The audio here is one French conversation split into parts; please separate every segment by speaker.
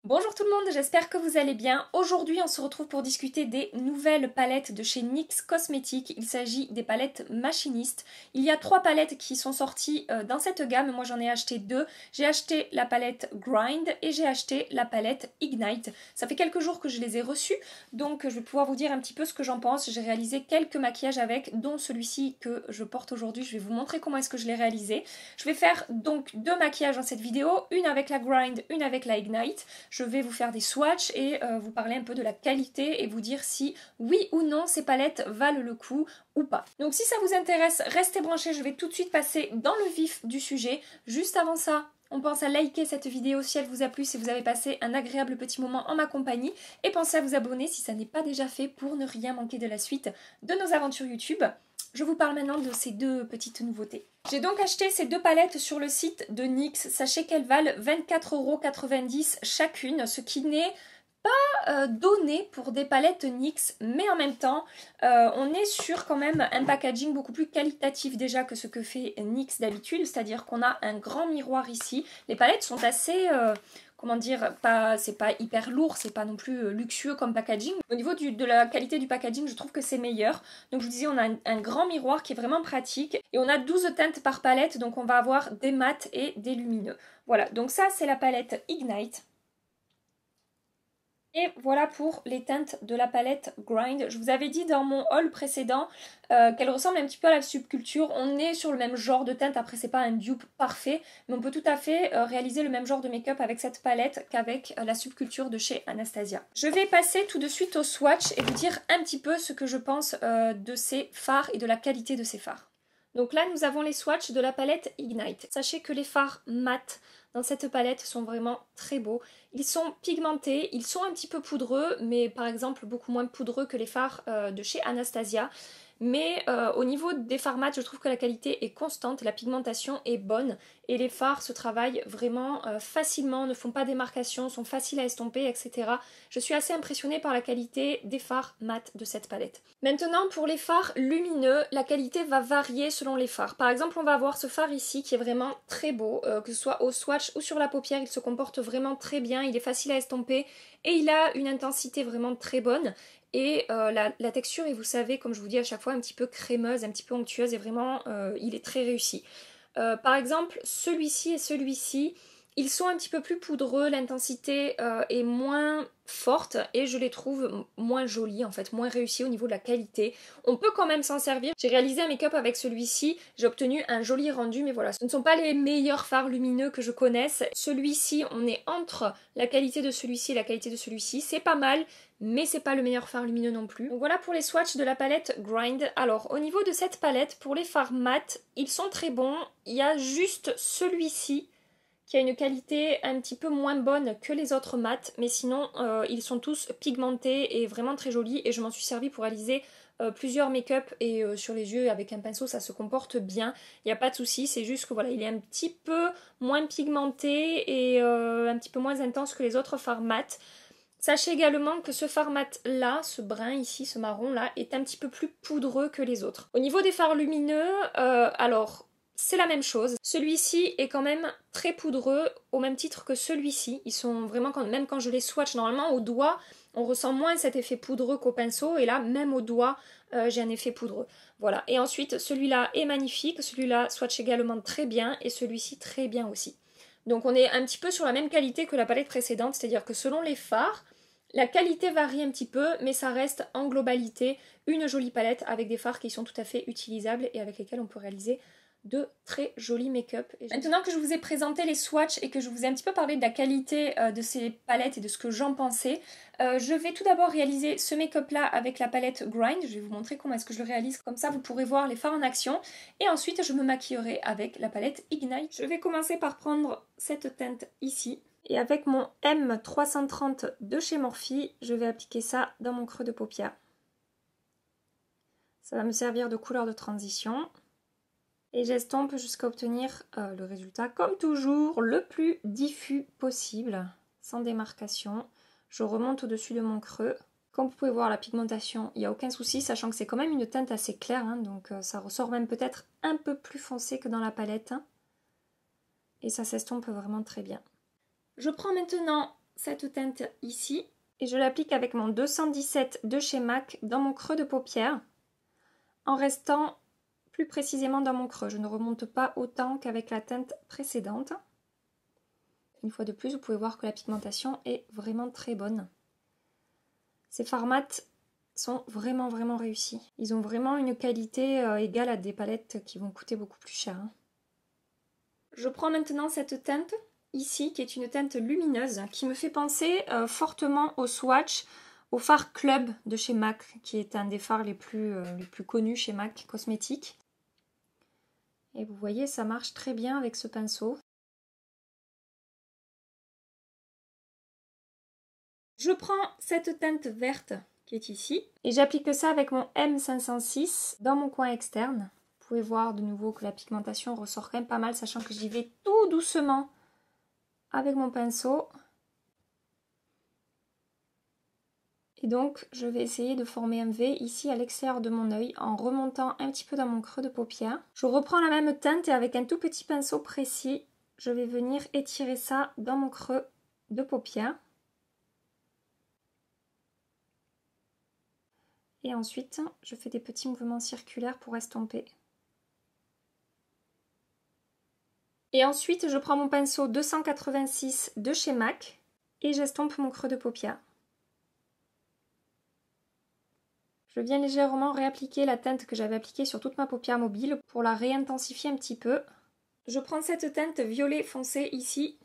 Speaker 1: Bonjour tout le monde, j'espère que vous allez bien. Aujourd'hui, on se retrouve pour discuter des nouvelles palettes de chez NYX Cosmetics. Il s'agit des palettes machinistes. Il y a 3 palettes qui sont sorties dans cette gamme. Moi, j'en ai acheté 2. J'ai acheté la palette Grind et j'ai acheté la palette Ignite. Ça fait quelques jours que je les ai reçues, donc je vais pouvoir vous dire un petit peu ce que j'en pense. J'ai réalisé quelques maquillages avec, dont celui-ci que je porte aujourd'hui. Je vais vous montrer comment est-ce que je l'ai réalisé. Je vais faire donc 2 maquillages dans cette vidéo, une avec la Grind, une avec la Ignite. Je vais vous faire des swatchs et vous parler un peu de la qualité et vous dire si oui ou non ces palettes valent le coup ou pas. Donc si ça vous intéresse, restez branchés, je vais tout de suite passer dans le vif du sujet. Juste avant ça, on pense à liker cette vidéo si elle vous a plu, si vous avez passé un agréable petit moment en ma compagnie. Et pensez à vous abonner si ça n'est pas déjà fait pour ne rien manquer de la suite de nos aventures YouTube. Je vous parle maintenant de ces 2 petites nouveautés. J'ai donc acheté ces 2 palettes sur le site de NYX. Sachez qu'elles valent 24,90 € chacune, ce qui n'est pas donné pour des palettes NYX, mais en même temps, on est sur quand même un packaging beaucoup plus qualitatif déjà que ce que fait NYX d'habitude, c'est-à-dire qu'on a un grand miroir ici. Les palettes sont assez... comment dire, c'est pas hyper lourd, c'est pas non plus luxueux comme packaging. Au niveau de la qualité du packaging, je trouve que c'est meilleur. Donc je vous disais, on a un grand miroir qui est vraiment pratique. Et on a 12 teintes par palette, donc on va avoir des mats et des lumineux. Voilà, donc ça c'est la palette Ignite. Et voilà pour les teintes de la palette Grind. Je vous avais dit dans mon haul précédent qu'elle ressemble un petit peu à la Subculture. On est sur le même genre de teinte, après c'est pas un dupe parfait, mais on peut tout à fait réaliser le même genre de make-up avec cette palette qu'avec la Subculture de chez Anastasia. Je vais passer tout de suite au swatch et vous dire un petit peu ce que je pense de ces fards et de la qualité de ces fards. Donc là nous avons les swatchs de la palette Ignite. Sachez que les fards mat dans cette palette sont vraiment très beaux. Ils sont pigmentés, ils sont un petit peu poudreux, mais par exemple beaucoup moins poudreux que les fards de chez Anastasia. Mais au niveau des fards mat, je trouve que la qualité est constante, la pigmentation est bonne et les fards se travaillent vraiment facilement, ne font pas des marcations, sont faciles à estomper, etc. Je suis assez impressionnée par la qualité des fards mat de cette palette. Maintenant, pour les fards lumineux, la qualité va varier selon les fards. Par exemple, on va avoir ce fard ici qui est vraiment très beau, que ce soit au swatch ou sur la paupière, il se comporte vraiment très bien, il est facile à estomper et il a une intensité vraiment très bonne. Et la texture est, vous savez, comme je vous dis à chaque fois, un petit peu crémeuse, un petit peu onctueuse et vraiment, il est très réussi. Par exemple, celui-ci et celui-ci, ils sont un petit peu plus poudreux, l'intensité est moins forte et je les trouve moins jolis en fait, moins réussis au niveau de la qualité. On peut quand même s'en servir. J'ai réalisé un make-up avec celui-ci, j'ai obtenu un joli rendu, mais voilà, ce ne sont pas les meilleurs fards lumineux que je connaisse. Celui-ci, on est entre la qualité de celui-ci et la qualité de celui-ci, c'est pas mal, mais c'est pas le meilleur fard lumineux non plus. Donc voilà pour les swatchs de la palette Grind. Alors au niveau de cette palette, pour les fards mat, ils sont très bons. Il y a juste celui-ci qui a une qualité un petit peu moins bonne que les autres mats, mais sinon ils sont tous pigmentés et vraiment très jolis et je m'en suis servi pour réaliser plusieurs make-up et sur les yeux avec un pinceau ça se comporte bien, il n'y a pas de souci, c'est juste que voilà, il est un petit peu moins pigmenté et un petit peu moins intense que les autres fards mat. Sachez également que ce fard mat là, ce brun ici, ce marron là, est un petit peu plus poudreux que les autres. Au niveau des fards lumineux, alors c'est la même chose. Celui-ci est quand même très poudreux au même titre que celui-ci. Ils sont vraiment, même quand je les swatch normalement au doigt, on ressent moins cet effet poudreux qu'au pinceau et là même au doigt j'ai un effet poudreux. Voilà. Et ensuite celui-là est magnifique, celui-là swatch également très bien et celui-ci très bien aussi. Donc on est un petit peu sur la même qualité que la palette précédente, c'est-à-dire que selon les fards, la qualité varie un petit peu, mais ça reste en globalité une jolie palette avec des fards qui sont tout à fait utilisables et avec lesquels on peut réaliser de très jolis make-up. Maintenant que je vous ai présenté les swatchs et que je vous ai un petit peu parlé de la qualité de ces palettes et de ce que j'en pensais, je vais tout d'abord réaliser ce make-up là avec la palette Grind. Je vais vous montrer comment est-ce que je le réalise, comme ça vous pourrez voir les fards en action. Et ensuite je me maquillerai avec la palette Ignite. Je vais commencer par prendre cette teinte ici. Et avec mon M330 de chez Morphe, je vais appliquer ça dans mon creux de paupière. Ça va me servir de couleur de transition. Et j'estompe jusqu'à obtenir le résultat, comme toujours, le plus diffus possible, sans démarcation. Je remonte au-dessus de mon creux. Comme vous pouvez voir, la pigmentation, il n'y a aucun souci, sachant que c'est quand même une teinte assez claire, hein, donc ça ressort même peut-être un peu plus foncé que dans la palette. Et ça s'estompe vraiment très bien. Je prends maintenant cette teinte ici et je l'applique avec mon 217 de chez MAC dans mon creux de paupière en restant plus précisément dans mon creux. Je ne remonte pas autant qu'avec la teinte précédente. Une fois de plus, vous pouvez voir que la pigmentation est vraiment très bonne. Ces fards mat sont vraiment réussis. Ils ont vraiment une qualité égale à des palettes qui vont coûter beaucoup plus cher. Je prends maintenant cette teinte ici, qui est une teinte lumineuse, qui me fait penser fortement au swatch, au fard Club de chez MAC, qui est un des fards les plus connus chez MAC Cosmétiques. Et vous voyez, ça marche très bien avec ce pinceau. Je prends cette teinte verte qui est ici et j'applique ça avec mon M506 dans mon coin externe. Vous pouvez voir de nouveau que la pigmentation ressort quand même pas mal, sachant que j'y vais tout doucement avec mon pinceau. Et donc je vais essayer de former un V ici à l'extérieur de mon œil en remontant un petit peu dans mon creux de paupière. Je reprends la même teinte et avec un tout petit pinceau précis, je vais venir étirer ça dans mon creux de paupière. Et ensuite, je fais des petits mouvements circulaires pour estomper. Et ensuite, je prends mon pinceau 286 de chez MAC et j'estompe mon creux de paupière. Je viens légèrement réappliquer la teinte que j'avais appliquée sur toute ma paupière mobile pour la réintensifier un petit peu. Je prends cette teinte violet foncé ici.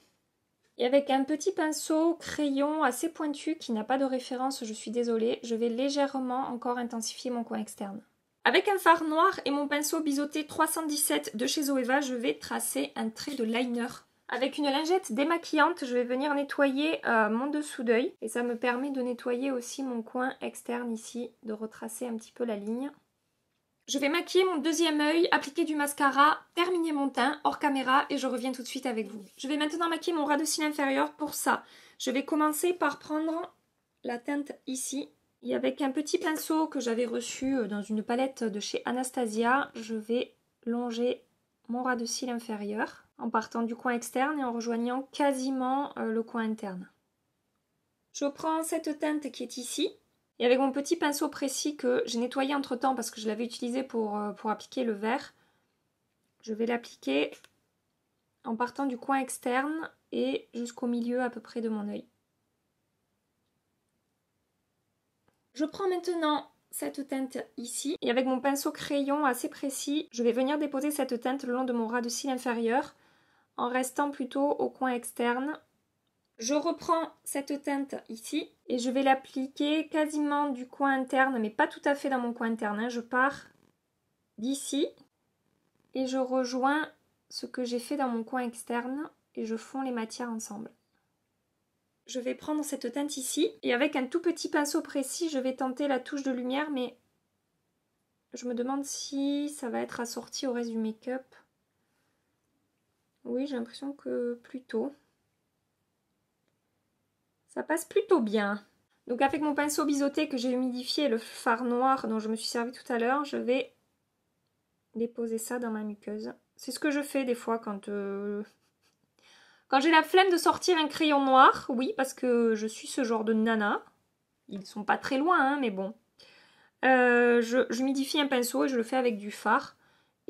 Speaker 1: Et avec un petit pinceau crayon assez pointu qui n'a pas de référence, je suis désolée, je vais légèrement encore intensifier mon coin externe. Avec un fard noir et mon pinceau biseauté 317 de chez Zoeva, je vais tracer un trait de liner. Avec une lingette démaquillante, je vais venir nettoyer mon dessous d'œil. Et ça me permet de nettoyer aussi mon coin externe ici, de retracer un petit peu la ligne. Je vais maquiller mon deuxième œil, appliquer du mascara, terminer mon teint hors caméra et je reviens tout de suite avec vous. Je vais maintenant maquiller mon ras de cils inférieur. Pour ça, je vais commencer par prendre la teinte ici. Et avec un petit pinceau que j'avais reçu dans une palette de chez Anastasia, je vais longer mon ras de cils inférieur en partant du coin externe et en rejoignant quasiment le coin interne. Je prends cette teinte qui est ici. Et avec mon petit pinceau précis que j'ai nettoyé entre temps parce que je l'avais utilisé pour appliquer le vert, je vais l'appliquer en partant du coin externe et jusqu'au milieu à peu près de mon œil. Je prends maintenant cette teinte ici et avec mon pinceau crayon assez précis, je vais venir déposer cette teinte le long de mon ras de cils inférieur en restant plutôt au coin externe. Je reprends cette teinte ici et je vais l'appliquer quasiment du coin interne, mais pas tout à fait dans mon coin interne. Je pars d'ici et je rejoins ce que j'ai fait dans mon coin externe et je fonds les matières ensemble. Je vais prendre cette teinte ici et avec un tout petit pinceau précis, je vais tenter la touche de lumière, mais je me demande si ça va être assorti au reste du make-up. Oui, j'ai l'impression que plutôt. Ça passe plutôt bien. Donc avec mon pinceau biseauté que j'ai humidifié et le fard noir dont je me suis servi tout à l'heure, je vais déposer ça dans ma muqueuse. C'est ce que je fais des fois quand j'ai la flemme de sortir un crayon noir. Oui, parce que je suis ce genre de nana. Ils sont pas très loin, hein, mais bon. Je humidifie un pinceau et je le fais avec du fard.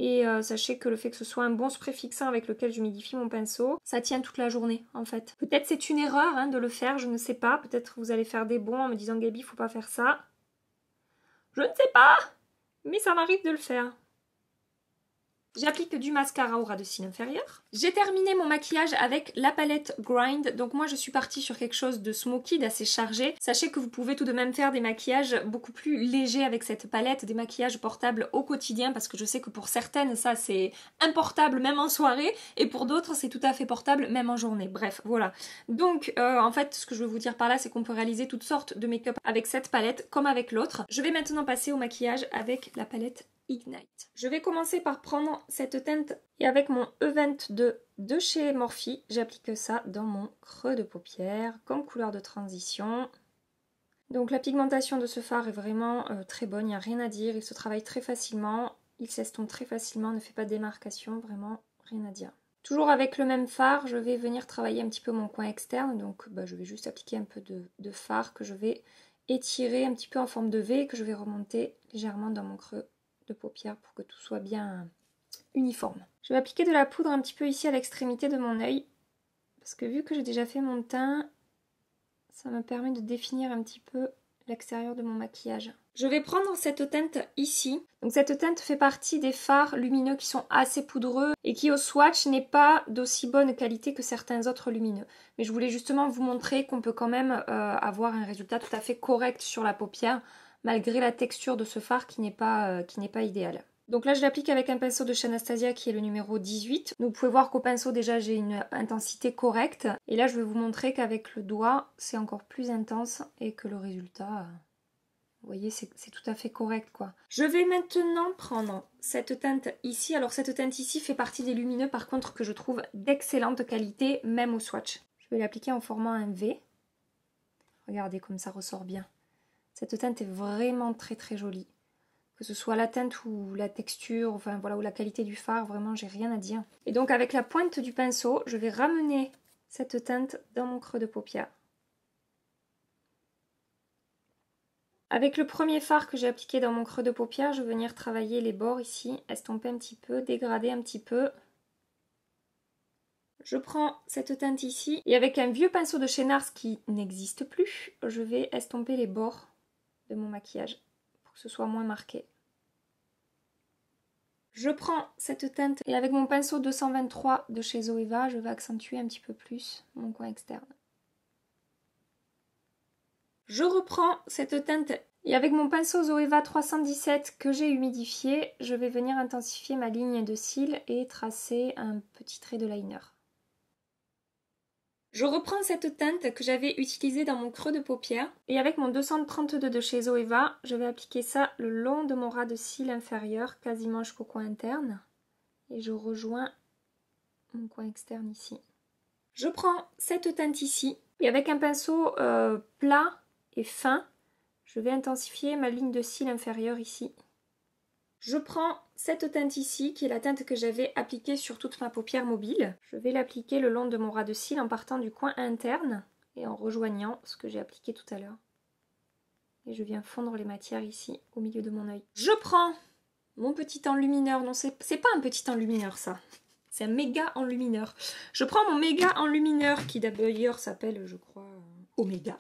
Speaker 1: Et sachez que le fait que ce soit un bon spray fixant avec lequel j'humidifie mon pinceau, ça tient toute la journée en fait. Peut-être c'est une erreur hein, de le faire, je ne sais pas. Peut-être vous allez faire des bons en me disant Gaby, faut pas faire ça. Je ne sais pas, mais ça m'arrive de le faire. J'applique du mascara au ras de cils inférieur. J'ai terminé mon maquillage avec la palette Grind. Donc moi je suis partie sur quelque chose de smoky, d'assez chargé. Sachez que vous pouvez tout de même faire des maquillages beaucoup plus légers avec cette palette, des maquillages portables au quotidien, parce que je sais que pour certaines ça c'est importable même en soirée et pour d'autres c'est tout à fait portable même en journée. Bref, voilà. Donc en fait ce que je veux vous dire par là c'est qu'on peut réaliser toutes sortes de make-up avec cette palette comme avec l'autre. Je vais maintenant passer au maquillage avec la palette Ignite. Je vais commencer par prendre cette teinte et avec mon E22 de chez Morphe, j'applique ça dans mon creux de paupière comme couleur de transition. Donc la pigmentation de ce fard est vraiment très bonne, il n'y a rien à dire, il se travaille très facilement, il s'estompe très facilement, ne fait pas de démarcation, vraiment rien à dire. Toujours avec le même fard, je vais venir travailler un petit peu mon coin externe. Donc je vais juste appliquer un peu de fard que je vais étirer un petit peu en forme de V et que je vais remonter légèrement dans mon creux de paupière pour que tout soit bien uniforme. Je vais appliquer de la poudre un petit peu ici à l'extrémité de mon œil. Parce que vu que j'ai déjà fait mon teint, ça me permet de définir un petit peu l'extérieur de mon maquillage. Je vais prendre cette teinte ici. Donc cette teinte fait partie des fards lumineux qui sont assez poudreux et qui au swatch n'est pas d'aussi bonne qualité que certains autres lumineux. Mais je voulais justement vous montrer qu'on peut quand même avoir un résultat tout à fait correct sur la paupière malgré la texture de ce fard qui n'est pas idéale. Donc là je l'applique avec un pinceau de chez Anastasia qui est le numéro 18. Vous pouvez voir qu'au pinceau déjà j'ai une intensité correcte. Et là je vais vous montrer qu'avec le doigt c'est encore plus intense et que le résultat, vous voyez, c'est tout à fait correct quoi. Je vais maintenant prendre cette teinte ici. Alors cette teinte ici fait partie des lumineux par contre que je trouve d'excellente qualité même au swatch. Je vais l'appliquer en formant un V. Regardez comme ça ressort bien. Cette teinte est vraiment très très jolie. Que ce soit la teinte ou la texture, enfin voilà, ou la qualité du fard, vraiment j'ai rien à dire. Et donc avec la pointe du pinceau, je vais ramener cette teinte dans mon creux de paupière. Avec le premier fard que j'ai appliqué dans mon creux de paupière, je vais venir travailler les bords ici, estomper un petit peu, dégrader un petit peu. Je prends cette teinte ici et avec un vieux pinceau de chez Nars qui n'existe plus, je vais estomper les bords de mon maquillage pour que ce soit moins marqué. Je prends cette teinte et avec mon pinceau 223 de chez Zoeva, je vais accentuer un petit peu plus mon coin externe. Je reprends cette teinte et avec mon pinceau Zoeva 317 que j'ai humidifié, je vais venir intensifier ma ligne de cils et tracer un petit trait de liner. Je reprends cette teinte que j'avais utilisée dans mon creux de paupière et avec mon 232 de chez Zoeva, je vais appliquer ça le long de mon ras de cils inférieur, quasiment jusqu'au coin interne. Et je rejoins mon coin externe ici. Je prends cette teinte ici et avec un pinceau plat et fin, je vais intensifier ma ligne de cils inférieure ici. Je prends cette teinte ici, qui est la teinte que j'avais appliquée sur toute ma paupière mobile. Je vais l'appliquer le long de mon ras de cils en partant du coin interne et en rejoignant ce que j'ai appliqué tout à l'heure. Et je viens fondre les matières ici, au milieu de mon œil. Je prends mon petit enlumineur. Non, c'est pas un petit enlumineur ça. C'est un méga enlumineur. Je prends mon méga enlumineur qui d'ailleurs s'appelle, je crois, Oméga.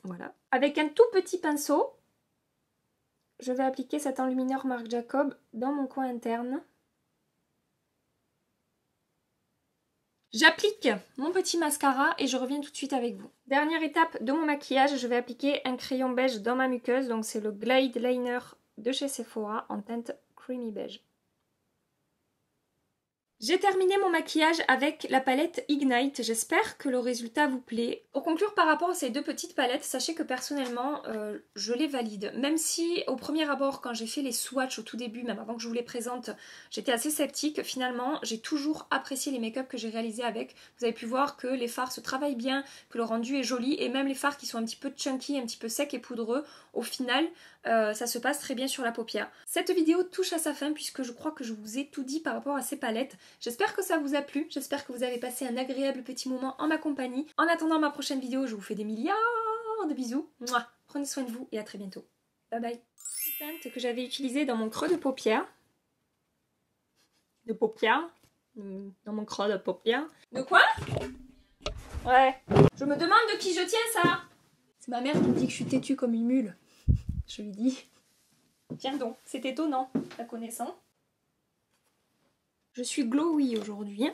Speaker 1: Voilà. Avec un tout petit pinceau, je vais appliquer cet enlumineur Marc Jacob dans mon coin interne. J'applique mon petit mascara et je reviens tout de suite avec vous. Dernière étape de mon maquillage, je vais appliquer un crayon beige dans ma muqueuse. Donc c'est le Glide Liner de chez Sephora en teinte Creamy Beige. J'ai terminé mon maquillage avec la palette Ignite, j'espère que le résultat vous plaît. Pour conclure par rapport à ces deux petites palettes, sachez que personnellement je les valide. Même si au premier abord quand j'ai fait les swatchs au tout début, même avant que je vous les présente, j'étais assez sceptique, finalement j'ai toujours apprécié les make-up que j'ai réalisés avec. Vous avez pu voir que les fards se travaillent bien, que le rendu est joli et même les fards qui sont un petit peu chunky, un petit peu secs et poudreux, au final ça se passe très bien sur la paupière. Cette vidéo touche à sa fin puisque je crois que je vous ai tout dit par rapport à ces palettes. J'espère que ça vous a plu, j'espère que vous avez passé un agréable petit moment en ma compagnie. En attendant ma prochaine vidéo, je vous fais des milliards de bisous. Mouah. Prenez soin de vous et à très bientôt. Bye bye. Cette teinte que j'avais utilisée dans mon creux de paupière. Dans mon creux de paupière. De quoi? Ouais. Je me demande de qui je tiens ça. C'est ma mère qui me dit que je suis têtue comme une mule. Je lui dis, tiens donc, c'est étonnant, la connaissant. Je suis glowy aujourd'hui.